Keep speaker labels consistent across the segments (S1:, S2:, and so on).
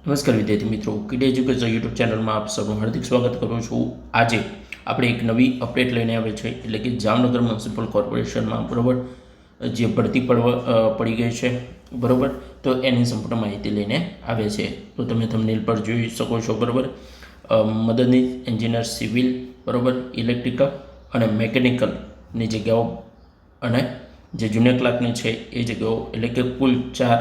S1: નમસ્કાર વિદ્યાર્થી મિત્રો, કિડ એજ્યુકેશન યુટ્યુબ ચેનલમાં આપ સૌનું હાર્દિક સ્વાગત કરું છું. આજે આપણે એક નવી અપડેટ લઈને આવે છે, એટલે કે જામનગર મ્યુનિસિપલ કોર્પોરેશનમાં બરાબર જે ભરતી પડી ગઈ છે બરાબર, તો એની સંપૂર્ણ માહિતી લઈને આવે છે. તો તમે થંબનેલ પર જોઈ શકો છો બરાબર. મદદનીશ એન્જિનિયર સિવિલ બરાબર, ઇલેક્ટ્રિકલ અને મેકેનિકલની જગ્યાઓ અને જે જુનિયર ક્લાર્કની છે એ જગ્યાઓ, એટલે કે કુલ 4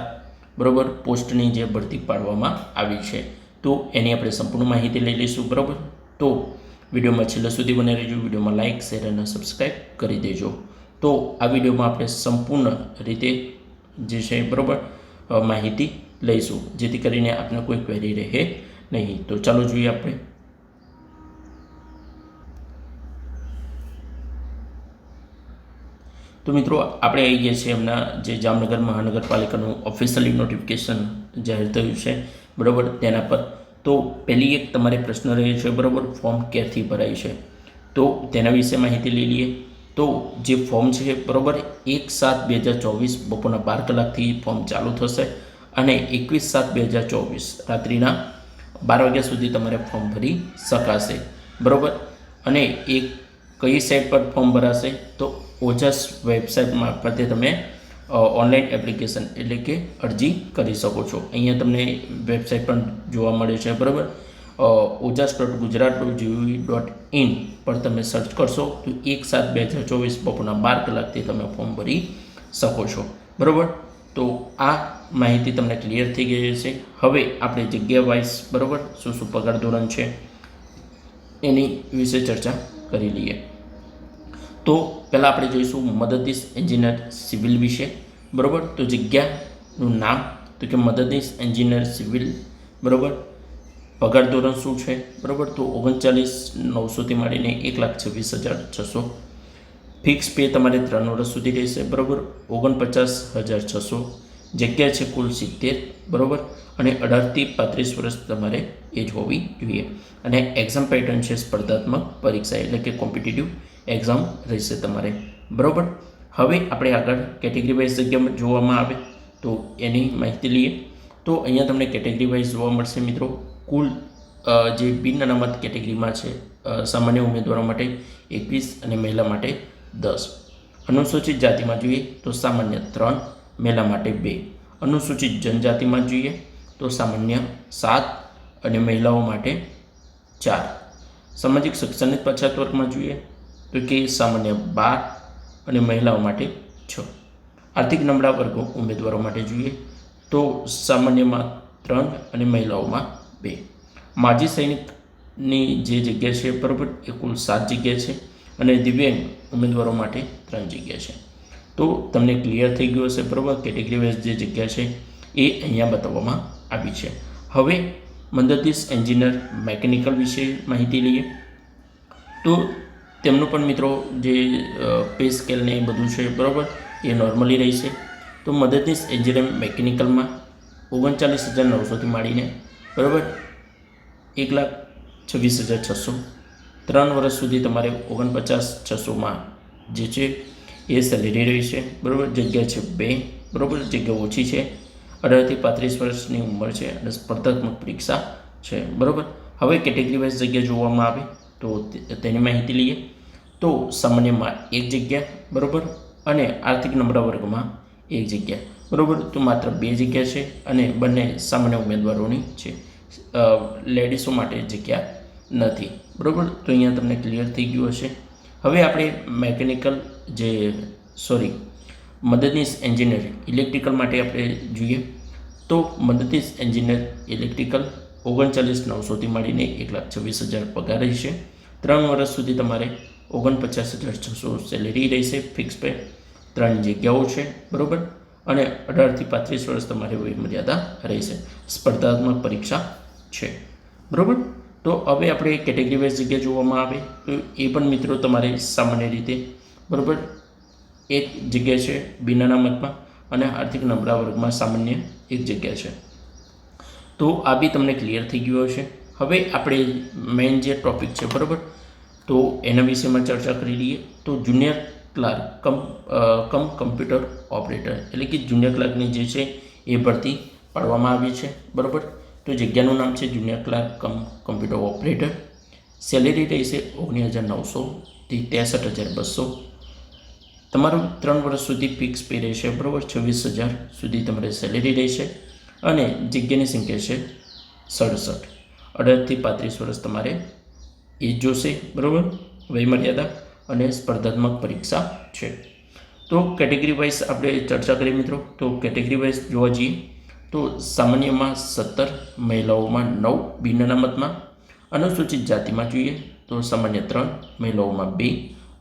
S1: બરાબર પોસ્ટની જે ભરતી પાડવામાં આવી છે, તો એની આપણે સંપૂર્ણ માહિતી લઈ લઈશું બરાબર. તો વિડીયોમાં છેલ્લે સુધી બને રહેજો. વિડીયોમાં લાઇક, શેર અને સબસ્ક્રાઈબ કરી દેજો. તો આ વિડીયોમાં આપણે સંપૂર્ણ રીતે જે છે બરાબર માહિતી લઈશું, જેથી કરીને આપને કોઈ ક્વેરી રહે નહીં. તો ચાલો જોઈએ આપણે. તો મિત્રો, આપણે આવી ગયા છીએ એમના જે જામનગર મહાનગરપાલિકાનું ઓફિશિયલી નોટિફિકેશન જાહેર થયું છે બરાબર, તેના પર. તો પહેલી એક તમારે પ્રશ્ન રહે છે બરાબર, ફોર્મ ક્યારથી ભરાય છે, તો તેના વિશે માહિતી લઈ લઈએ. તો જે ફોર્મ છે બરાબર, 1/7/2024 બપોરના 12 કલાકથી ફોર્મ ચાલુ થશે અને 21/7/2024 રાત્રિના 12 વાગ્યા સુધી તમારે ફોર્મ ભરી શકાશે બરાબર. અને એ કઈ સાઇટ પર ફોર્મ ભરાશે, તો ઓજસ વેબસાઇટ મારફતે તમે ઓનલાઈન એપ્લિકેશન એટલે કે અરજી કરી શકો છો. અહીંયા તમને વેબસાઇટ પણ જોવા મળે છે બરાબર. ojas.gujarat.gov.in પર તમે સર્ચ કરશો તો 1/7/2024 બપોરના 12 કલાકથી તમે ફોર્મ ભરી શકો છો બરાબર. તો આ માહિતી તમને ક્લિયર થઈ ગઈ હશે. હવે આપણે જગ્યા વાઇઝ બરાબર શું પગાર ધોરણ છે એની વિશે ચર્ચા કરી લઈએ. તો પહેલાં આપણે જોઈશું મદદનીશ એન્જિનિયર સિવિલ વિશે બરાબર. તો જગ્યાનું નામ, તો કે મદદનીશ એન્જિનિયર સિવિલ બરાબર. પગાર ધોરણ શું છે બરાબર, તો 39,900થી માંડીને 1,26,600. ફિક્સ પે તમારે 3 વર્ષ સુધી રહેશે બરાબર. 49,600. જગ્યા છે કુલ 70 બરાબર. અને 18થી 35 વર્ષ તમારે એજ હોવી જોઈએ. અને એક્ઝામ પેટર્ન છે સ્પર્ધાત્મક પરીક્ષા, એટલે કે કોમ્પિટિટિવ એક્ઝામ રહેશે તમારે બરાબર. હવે આપણે આગળ કેટેગરી વાઇઝ જગ્યા જોવામાં આવે તો એની માહિતી લઈએ. તો અહીંયા તમને કેટેગરી વાઇઝ જોવા મળશે મિત્રો. કુલ જે બિન અનામત કેટેગરીમાં છે, સામાન્ય ઉમેદવારો માટે 21 અને મહિલા માટે 10. અનુસૂચિત જાતિમાં જોઈએ તો સામાન્ય 3, મહિલા માટે 2. અનુસૂચિત જનજાતિમાં જોઈએ તો સામાન્ય 7 અને મહિલાઓ માટે 4. સામાજિક શૈક્ષણિક પછાત વર્ગમાં જોઈએ તો કે સામાન્ય 12 અને મહિલાઓ માટે 6. આર્થિક નબળા વર્ગો ઉમેદવારો માટે જોઈએ તો સામાન્યમાં 3 અને મહિલાઓમાં 2. માજી સૈનિકની જે જગ્યા છે બરાબર, એ કુલ 7 જગ્યા છે અને દિવ્યાંગ ઉમેદવારો માટે 3 જગ્યા છે. તો તમને ક્લિયર થઈ ગયું હશે બરાબર. કેટેગરી વાઇઝ જે જગ્યા છે એ અહીંયા બતાવવામાં આવી છે. હવે મદદનીશ એન્જિનિયર મેકેનિકલ વિશે માહિતી લઈએ. તો તેમનું પણ મિત્રો જે પે સ્કેલ ને એ બધું છે બરાબર, એ નોર્મલી રહેશે. તો મદદનીશ એન્જિનિયર મેકેનિકલમાં 39,900થી માંડીને બરાબર 1,26,600. 3 વર્ષ સુધી તમારે 49,600માં જે છે એ સેલેરી રહી છે બરાબર. જગ્યા છે 2 બરાબર, જગ્યા ઓછી છે. 18થી 35 વર્ષની ઉંમર છે અને સ્પર્ધાત્મક પરીક્ષા છે બરાબર. હવે કેટેગરી વાઇઝ જગ્યા જોવામાં આવે તો તેની માહિતી લઈએ. તો સામાન્યમાં 1 જગ્યા બરાબર અને આર્થિક નબળા વર્ગમાં 1 જગ્યા બરાબર. તો માત્ર 2 જગ્યા છે અને બંને સામાન્ય ઉમેદવારોની છે. લેડીઝો માટે જગ્યા નથી બરાબર. તો અહીંયા તમને ક્લિયર થઈ ગયું હશે. હવે આપણે મેકેનિકલ મદદનીશ એન્જિનિયર ઇલેક્ટ્રિકલ માટે આપણે જોઈએ તો મદદનીશ એન્જિનિયર ઇલેક્ટ્રિકલ 39,900થી માંડીને 1,26,000 પગાર રહેશે. 3 વર્ષ સુધી તમારે 49,600 સેલેરી રહેશે. ફિક્સ પે 3 જગ્યાઓ છે બરાબર. અને 18થી 35 વર્ષ તમારે વયમર્યાદા રહેશે. સ્પર્ધાત્મક પરીક્ષા છે બરાબર. તો હવે આપણે કેટેગરી વાઇઝ જગ્યા જોવામાં આવે તો એ પણ મિત્રો તમારે સામાન્ય રીતે બરાબર 1 જગ્યા છે બિન અનામતમાં અને આર્થિક નબળા વર્ગમાં સામાન્ય 1 જગ્યા છે. તો આ બી તમને ક્લિયર થઈ ગયું હશે. હવે આપણે મેઇન જે ટોપિક છે બરાબર, તો એના વિશેમાં ચર્ચા કરી લઈએ. તો જુનિયર ક્લાર્ક કમ કમ્પ્યુટર ઓપરેટર એટલે કે જુનિયર ક્લાર્કની જે છે એ ભરતી પાડવામાં આવી છે બરાબર. તો જગ્યાનું નામ છે જુનિયર ક્લાર્ક કમ કમ્પ્યુટર ઓપરેટર. સેલેરી રહેશે 19,900થી 63,200. તમારું 3 વર્ષ સુધી ફિક્સ પે રહેશે, બરાબર. 26,000 સુધી તમારે સેલેરી રહેશે. અને જગ્યાની સંખ્યા છે 67. 18થી 35 વર્ષ તમારે એ જોશે, બરાબર, વયમર્યાદા. અને સ્પર્ધાત્મક પરીક્ષા છે. તો કેટેગરી વાઇઝ આપણે ચર્ચા કરીએ મિત્રો. તો કેટેગરી વાઇઝ જોવા જઈએ તો સામાન્યમાં 17, મહિલાઓમાં 9, બિન અનામતમાં. અનુસૂચિત જાતિમાં જોઈએ તો સામાન્ય 3, મહિલાઓમાં 2.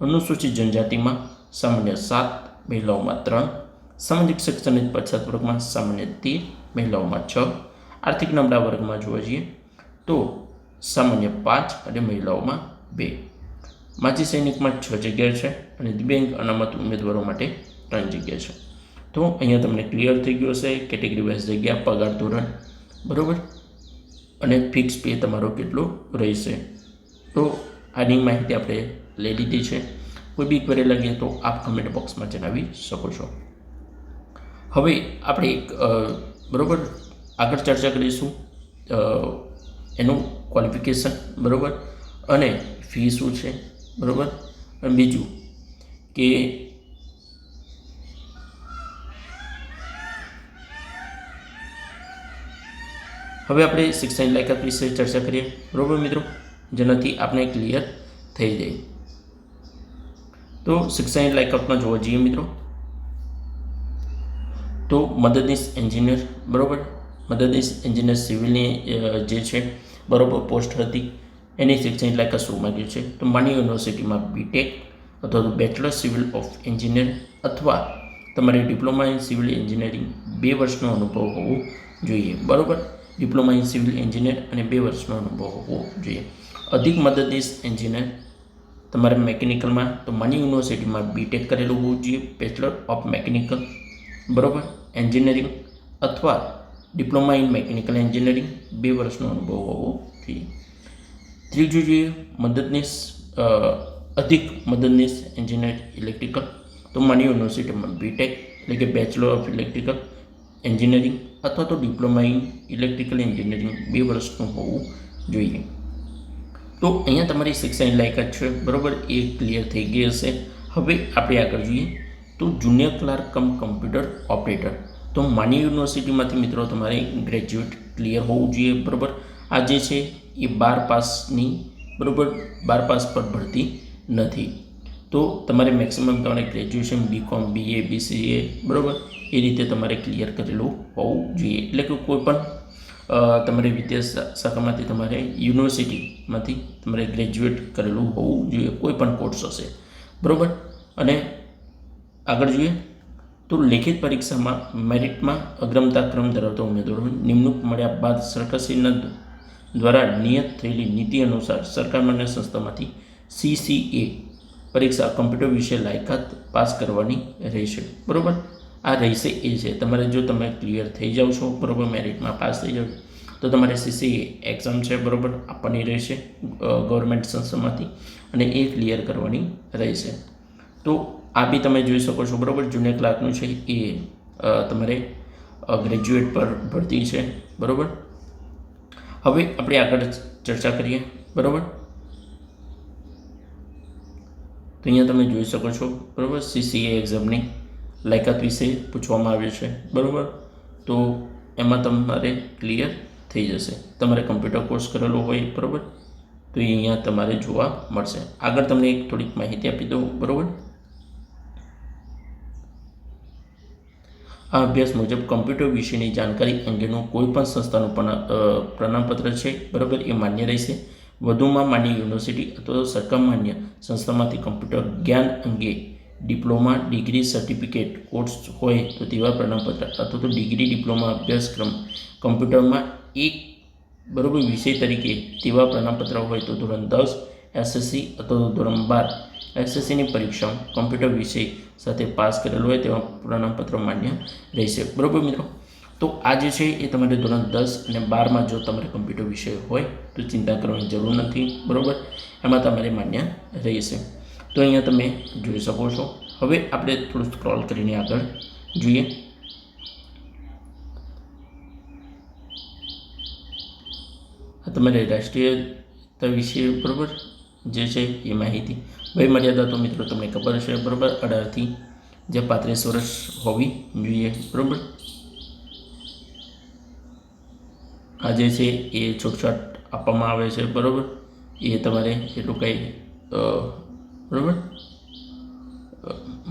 S1: અનુસૂચિત જનજાતિમાં સામાન્ય 7, મહિલાઓમાં 3. સામાજિક શૈક્ષણિક પછાત વર્ગમાં સામાન્ય 13, મહિલાઓમાં 6. આર્થિક નબળા વર્ગમાં જોવા જઈએ તો સામાન્ય 5 અને મહિલાઓમાં 2. માજી સૈનિકમાં 6 જગ્યા છે અને દિવ્યાંગ અનામત ઉમેદવારો માટે 3 જગ્યા છે. તો અહીંયા તમને ક્લિયર થઈ ગયું હશે કેટેગરી વાઇઝ જગ્યા, પગાર ધોરણ, બરાબર, અને ફિક્સ પે તમારો કેટલો રહેશે. તો આની માહિતી આપણે લઈ લીધી છે. કોઈ બી ક્વેરી લાગે તો આપ કમેન્ટ બોક્સમાં જણાવી શકો છો. હવે આપણે એક બરાબર આગળ ચર્ચા કરીશું એનું ક્વોલિફિકેશન, બરાબર, અને ફી શું છે, બરાબર. અને બીજું કે હવે આપણે શિક્ષણ લાયકાત વિશે ચર્ચા કરીએ, બરાબર મિત્રો, જેનાથી આપણે ક્લિયર થઈ જાય. તો શિક્ષણ લાયકાતમાં જોવા જઈએ મિત્રો તો મદદનીશ એન્જિનિયર, બરાબર, મદદનીશ એન્જિનિયર સિવિલની જે છે, બરાબર, પોસ્ટ હતી એની શૈક્ષણિક લાયકાત શું માંગ્યું છે તો માની યુનિવર્સિટીમાં બીટેક અથવા તો બેચલર સિવિલ ઓફ એન્જિનિયર અથવા તમારે ડિપ્લોમા ઇન સિવિલ એન્જિનિયરિંગ 2 વર્ષનો અનુભવ હોવો જોઈએ, બરાબર. ડિપ્લોમા ઇન સિવિલ એન્જિનિયર અને 2 વર્ષનો અનુભવ હોવો જોઈએ. અધિક મદદનીશ એન્જિનિયર તમારે મેકેનિકલમાં તો માની યુનિવર્સિટીમાં બીટેક કરેલું હોવું જોઈએ, બેચલર ઓફ મેકેનિકલ, બરાબર, એન્જિનિયરિંગ અથવા ડિપ્લોમા ઇન મેકેનિકલ એન્જિનિયરિંગ 2 વર્ષનો અનુભવ હોવો જોઈએ. ત્રીજું જોઈએ મદદનીશ અધિક મદદનીશ એન્જિનિયર ઇલેક્ટ્રિકલ તો માની યુનિવર્સિટીમાં બીટેક એટલે કે બેચલર ઓફ ઇલેક્ટ્રિકલ એન્જિનિયરિંગ અથવા તો ડિપ્લોમા ઇન ઇલેક્ટ્રિકલ એન્જિનિયરિંગ 2 વર્ષનું હોવું જોઈએ. તો અહીંયા તમારી શિક્ષણ લાયકાત છે, બરાબર, એ ક્લિયર થઈ ગઈ હશે. હવે આપણે આગળ જોઈએ તો જુનિયર ક્લાર્ક કમ કમ્પ્યુટર ઓપરેટર તો માની યુનિવર્સિટીમાંથી મિત્રો તમારે ગ્રેજ્યુએટ ક્લિયર હોવું જોઈએ, બરાબર. આ જે છે એ 12 પાસની, બરાબર, 12 પાસ પર ભરતી નથી. તો તમારે મેક્સિમમ તમારે ગ્રેજ્યુએશન BCom, BA, BCA, બરાબર, એ રીતે તમારે ક્લિયર કરેલું હોવું જોઈએ. એટલે કે કોઈ પણ તમારે વિદ્યા શાખામાંથી તમારે યુનિવર્સિટીમાંથી તમારે ગ્રેજ્યુએટ કરેલું હોવું જોઈએ, કોઈ પણ કોર્સ હશે, બરાબર. અને આગળ જોઈએ તો લેખિત પરીક્ષામાં મેરિટમાં અગ્રતા ક્રમ ધરાવતા ઉમેદવારો નિમણૂક મળ્યા બાદ સરકારશ્રીના દ્વારા નિયત થયેલી નીતિ અનુસાર સરકાર માન્ય સંસ્થામાંથી CCA પરીક્ષા કમ્પ્યુટર વિશે લાયકાત પાસ કરવાની રહેશે, બરાબર. આ રહેશે એ છે તમારે જો તમે ક્લિયર થઈ જાઓ છો, બરાબર, મેરિટમાં પાસ થઈ જાઓ તો તમારે CCA એક્ઝામ છે, બરાબર, આપવાની રહેશે ગવર્મેન્ટ સંસ્થામાંથી અને એ ક્લિયર કરવાની રહેશે. તો આ બી તમે જોઈ શકો છો, બરાબર. જુનિયર ક્લાર્કનું છે એ તમારે ગ્રેજ્યુએટ પર ભરતી છે, બરાબર. હવે આપણે આગળ ચર્ચા કરીએ, બરાબર. તો અહીંયા તમે જોઈ શકો છો, બરાબર, CCA એક્ઝામની લાયકાત વિશે પૂછવામાં આવ્યું છે, બરાબર. તો એમાં તમારે ક્લિયર થઈ જશે. તમારે કમ્પ્યુટર કોર્સ કરેલો હોય, બરાબર, તો એ અહીંયા તમારે જોવા મળશે. આગળ તમને એક થોડીક માહિતી આપી દઉં, બરાબર. આ અભ્યાસ મુજબ કમ્પ્યુટર વિશેની જાણકારી અંગેનું કોઈપણ સંસ્થાનું પ્રમાણપત્ર છે, બરાબર, એ માન્ય રહેશે. વધુમાં માન્ય યુનિવર્સિટી અથવા સરકાર માન્ય સંસ્થામાંથી કમ્પ્યુટર જ્ઞાન અંગે ડિપ્લોમા, ડિગ્રી, સર્ટિફિકેટ કોર્સ હોય તો તેવા પ્રમાણપત્ર અથવા તો ડિગ્રી, ડિપ્લોમા અભ્યાસક્રમ કમ્પ્યુટરમાં એક, બરાબર, વિષય તરીકે તેવા પ્રમાણપત્ર હોય તો ધોરણ 10 SSC અથવા ધોરણ 12 SSCની પરીક્ષાઓ કમ્પ્યુટર વિષય સાથે પાસ કરેલું હોય તેવા પ્રમાણપત્રો માન્ય રહેશે, બરાબર મિત્રો. તો આ જે છે એ તમારે ધોરણ 10 અને 12માં જો તમારે કમ્પ્યુટર વિષય હોય તો ચિંતા કરવાની જરૂર નથી, બરાબર, એમાં તમારે માન્ય રહેશે. તો અહીંયા તમે જોઈ શકો છો. હવે આપણે થોડું સ્ક્રોલ કરીને આગળ જોઈએ આ તમારે રાષ્ટ્રીયતા વિશે બરાબર જે છે એ માહિતી. વય મર્યાદા તો મિત્રો તમને ખબર હશે બરાબર, 18થી જે 35 વર્ષ હોવી જોઈએ બરાબર. આ જે છે એ છૂટછાટ આપવામાં આવે છે બરાબર, એ તમારે એટલું કંઈ બરાબર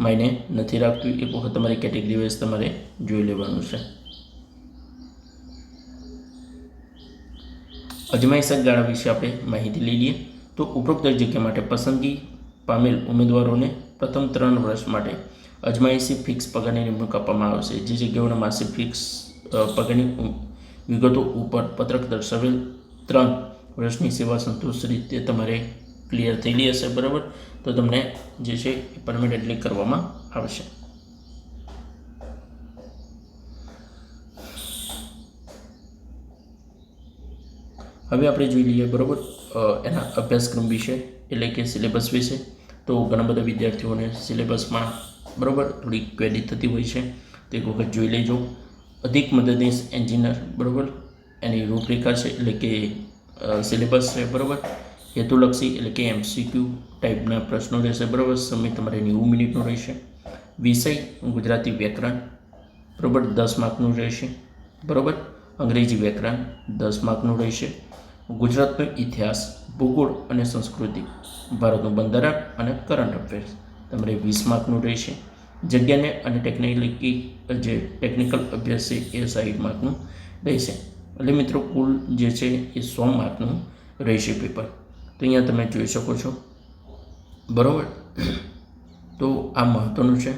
S1: માયને નથી રાખતું. એક વખત તમારી કેટેગરી વાઇઝ તમારે જોઈ લેવાનું છે. અજમાયશ ગાળા વિશે આપણે માહિતી લઈ લઈએ. તો ઉપરોક્ત જગ્યા માટે પસંદગી પામેલ ઉમેદવારોને પ્રથમ 3 વર્ષ માટે અજમાયશી ફિક્સ પગારની નિમણૂક આપવામાં આવશે. જે જગ્યાઓના માસિક ફિક્સ પગારની વિગતો ઉપર પત્રક દર્શાવેલ 3 વર્ષની સેવા સંતુષ્ટ રીતે તમારે ક્લિયર થયેલી હશે બરાબર, તો તમને જે છે એ પરમેનન્ટલી કરવામાં આવશે. હવે આપણે જોઈ લઈએ બરાબર એના અભ્યાસક્રમ વિશે, એટલે કે સિલેબસ વિશે. તો ઘણા બધા વિદ્યાર્થીઓને સિલેબસમાં બરાબર થોડી ક્વેરી થતી હોય છે, તો એક વખત જોઈ લેજો. અધિક મદદનીશ એન્જિનિયર બરાબર એની રૂપરેખા છે, એટલે કે સિલેબસ છે બરાબર. હેતુલક્ષી એટલે કે MCQ ટાઈપના પ્રશ્નો રહેશે બરાબર. સમય તમારે 90 મિનિટનો રહેશે. વિષય ગુજરાતી વ્યાકરણ બરાબર 10 માર્કનું રહેશે બરાબર. અંગ્રેજી વ્યાકરણ 10 માર્કનું રહેશે. ગુજરાતનો ઇતિહાસ, ભૂગોળ અને સંસ્કૃતિ, ભારતનું બંધારણ અને કરંટ અફેર્સ તમારે 20 માર્કનું રહેશે. જગ્યાને અને ટેકનિકલ અભ્યાસ છે એ 60 માર્કનું રહેશે. એટલે મિત્રો કુલ જે છે એ 100 માર્કનું રહેશે પેપર. તો અહીંયા તમે જોઈ શકો છો બરાબર. તો આ મહત્વનું છે.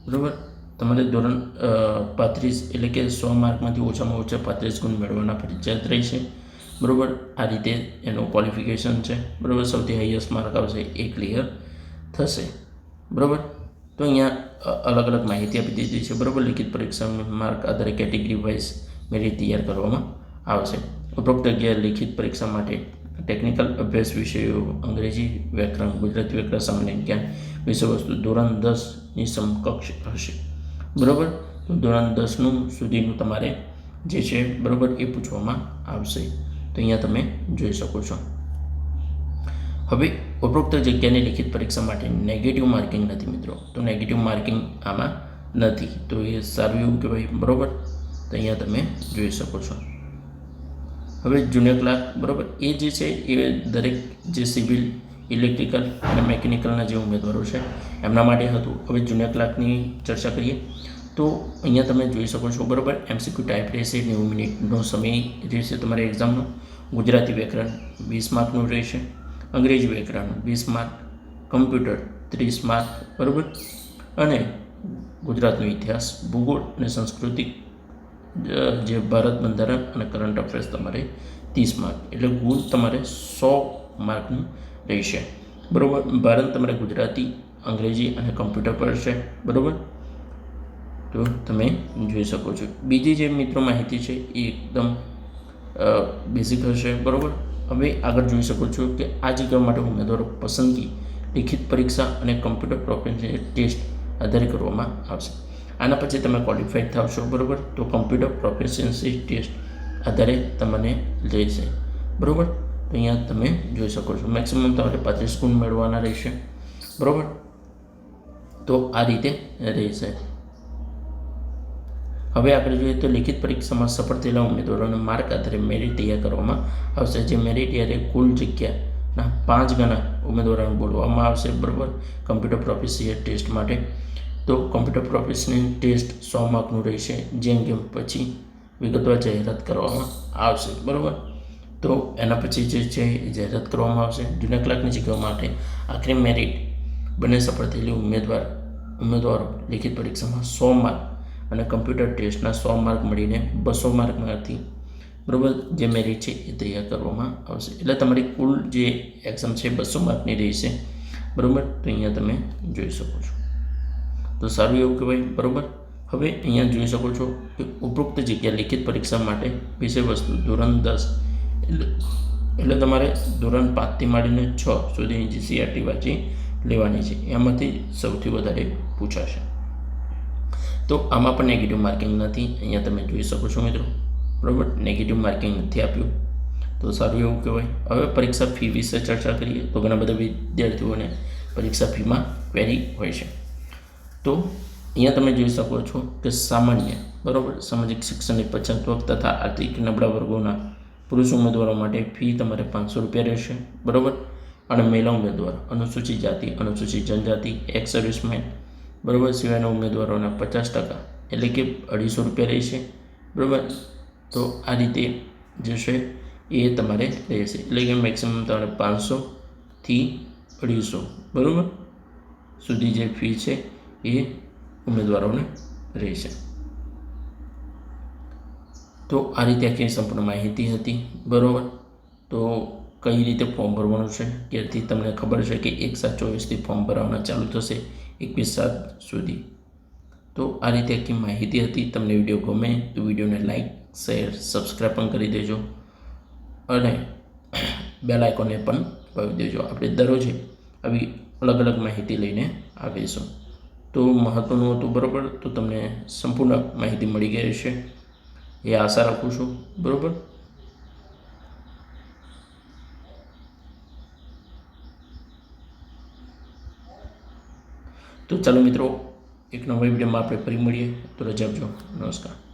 S1: બરાબર, તમારે ધોરણ 35 એટલે કે 100 માર્કમાંથી ઓછામાં ઓછા 35 ગુણ મેળવવાના ફરજિયાત રહેશે બરાબર. આ રીતે એનું ક્વોલિફિકેશન છે બરાબર. સૌથી હાઈએસ્ટ માર્ક આવશે એ ક્લિયર થશે બરાબર. તો અહીંયા અલગ અલગ માહિતી આપી દીધી છે બરાબર. લિખિત પરીક્ષા માર્ક આધારે કેટેગરી વાઇઝ મેરિટ તૈયાર કરવામાં આવશે. ઉપરોક્ત જગ્યાએ લિખિત પરીક્ષા માટે ટેકનિકલ અભ્યાસ વિષયો અંગ્રેજી વ્યાકરણ, ગુજરાતી વ્યાકરણ, સામાન્ય જ્ઞાન વિષયવસ્તુ ધોરણ 10ની સમકક્ષ હશે બરાબર. તો ધોરણ 10નું સુધીનું તમારે જે છે બરાબર એ પૂછવામાં આવશે. તો અહીંયા તમે જોઈ શકો છો. હવે ઉપરોક્ત જગ્યાની લિખિત પરીક્ષા માટે નેગેટિવ માર્કિંગ નથી મિત્રો. તો નેગેટિવ માર્કિંગ આમાં નથી, તો એ સારું એવું કહેવાય બરાબર. તો અહીંયા તમે જોઈ શકો છો. હવે જુનિયર ક્લાર્ક બરાબર એ જે છે એ દરેક જે સિવિલ, ઇલેક્ટ્રિકલ અને મેકેનિકલના જે ઉમેદવારો છે એમના માટે હતું. હવે જુનિયર ક્લાર્કની ચર્ચા કરીએ તો અહીંયા તમે જોઈ શકો છો બરાબર. MCQ ટાઈપ રહેશે, 90 મિનિટનો સમય રહેશે તમારે એક્ઝામનો. ગુજરાતી વ્યાકરણ 20 માર્કનું રહેશે. અંગ્રેજી વ્યાકરણ 20 માર્ક. કમ્પ્યુટર 30 માર્ક બરાબર. અને ગુજરાતનો ઇતિહાસ, ભૂગોળ અને સંસ્કૃતિ જે ભારત બંધારણ અને કરંટ અફેર્સ તમારે 30 માર્ક, એટલે કુલ તમારે 100 માર્કનું રહેશે બરાબર. ભારત તમારે ગુજરાતી, અંગ્રેજી અને કમ્પ્યુટર પર છે બરાબર. તો તમે જોઈ શકો છો. બીજી જે મિત્રો માહિતી છે એ એકદમ બેઝિક હશે બરાબર. હવે આગળ જોઈ શકો છો કે આ જગ્યા માટે ઉમેદવારો પસંદગી લિખિત પરીક્ષા અને કમ્પ્યુટર પ્રોફિશિયન્સી ટેસ્ટ આધારે કરવામાં આવશે. આના પછી તમે ક્વોલિફાઈડ થશો બરાબર, તો કમ્પ્યુટર પ્રોફિશિયન્સી ટેસ્ટ આધારે તમને લેશે બરાબર. તો અહીંયા તમે જોઈ શકો છો મેક્સિમમ તમારે 35 ગુણ મેળવવાના રહેશે બરાબર. તો આ રીતે રહેશે. હવે આપણે જોઈએ તો લિખિત પરીક્ષામાં સફળ થયેલા ઉમેદવારોને માર્ક આધારે મેરિટ તૈયાર કરવામાં આવશે. જે મેરિટ યારે કુલ જગ્યાના 5 ગણા ઉમેદવારોને બોલવામાં આવશે બરાબર. કમ્પ્યુટર પ્રોફિશિયન્સી ટેસ્ટ માટે તો કમ્પ્યુટર પ્રોફિશિયન્સી ટેસ્ટ 100 માર્કનું રહેશે, જે અંગે પછી વિગતવાર જાહેરાત કરવામાં આવશે બરાબર. તો એના પછી જે છે એ જાહેરાત કરવામાં આવશે. જુનિયર ક્લાર્કની જગ્યાઓ માટે આખરી મેરિટ બંને સફળ થયેલી ઉમેદવારો લિખિત પરીક્ષામાં 100 માર્ક અને કમ્પ્યુટર ટેસ્ટના 100 માર્ક મળીને 200 માર્કમાંથી બરાબર જે મેરિટ છે એ તૈયાર કરવામાં આવશે. એટલે તમારી કુલ જે એક્ઝામ છે 200 માર્કની રહેશે બરાબર. તો અહીંયા તમે જોઈ શકો છો. તો સારું એવું કહેવાય બરાબર. હવે અહીંયા જોઈ શકો છો કે ઉપરોક્ત જગ્યા લિખિત પરીક્ષા માટે વિષય વસ્તુ ધોરણ 10 એટલે તમારે ધોરણ 5થી માંડીને 6 સુધીની જે CRT વાંચી લેવાની છે, એમાંથી સૌથી વધારે પૂછાશે. તો આમાં પણ નેગેટિવ માર્કિંગ નથી, અહીંયા તમે જોઈ શકો છો મિત્રો, બરાબર. નેગેટિવ માર્કિંગ નથી આપ્યું, તો સારું એવું કહેવાય. હવે પરીક્ષા ફી વિશે ચર્ચા કરીએ તો ઘણા બધા વિદ્યાર્થીઓને પરીક્ષા ફીમાં ક્વેરી હોય છે. તો અહીંયા તમે જોઈ શકો છો કે સામાન્ય, બરાબર, સામાજિક શિક્ષણની પછાત વર્ગ તથા આર્થિક નબળા વર્ગોના પુરુષ ઉમેદવારો માટે ફી તમારે 500 રૂપિયા રહેશે, બરાબર. અને મહિલા ઉમેદવાર, અનુસૂચિત જાતિ, અનુસૂચિત જનજાતિ, એક્સ સર્વિસમેન, બરાબર, સિવાયના ઉમેદવારોના 50%, એટલે કે 250 રૂપિયા રહેશે, બરાબર. તો આ રીતે જે છે એ તમારે રહેશે, એટલે કે મેક્સિમમ તમારે 500થી 250, બરાબર, સુધી જે ફી છે એ ઉમેદવારોને રહેશે. તો આ રીતે આખી સંપૂર્ણ માહિતી હતી, બરાબર. તો કઈ રીતે ફોર્મ ભરવાનું છે, ત્યારથી તમને ખબર છે કે 1/7/24થી ફોર્મ ભરવાના ચાલુ થશે 21/7 સુધી. તો આ રીતે આખી માહિતી હતી. તમને વિડીયો ગમે તો વિડીયોને લાઈક, શેર, સબસ્ક્રાઈબ પણ કરી દેજો અને બેલ આઇકોનને પણ દબાવી દેજો. આપણે દરરોજ આવી અલગ અલગ માહિતી લઈને આવીશું. તો મહત્ત્વનું હતું, બરાબર. તો તમને સંપૂર્ણ માહિતી મળી ગઈ હશે એ આશા રાખું છું, બરાબર. તો ચાલો મિત્રો, એક નવા વિડીયોમાં આપણે ફરી મળીએ. તો રજા આપજો. નમસ્કાર.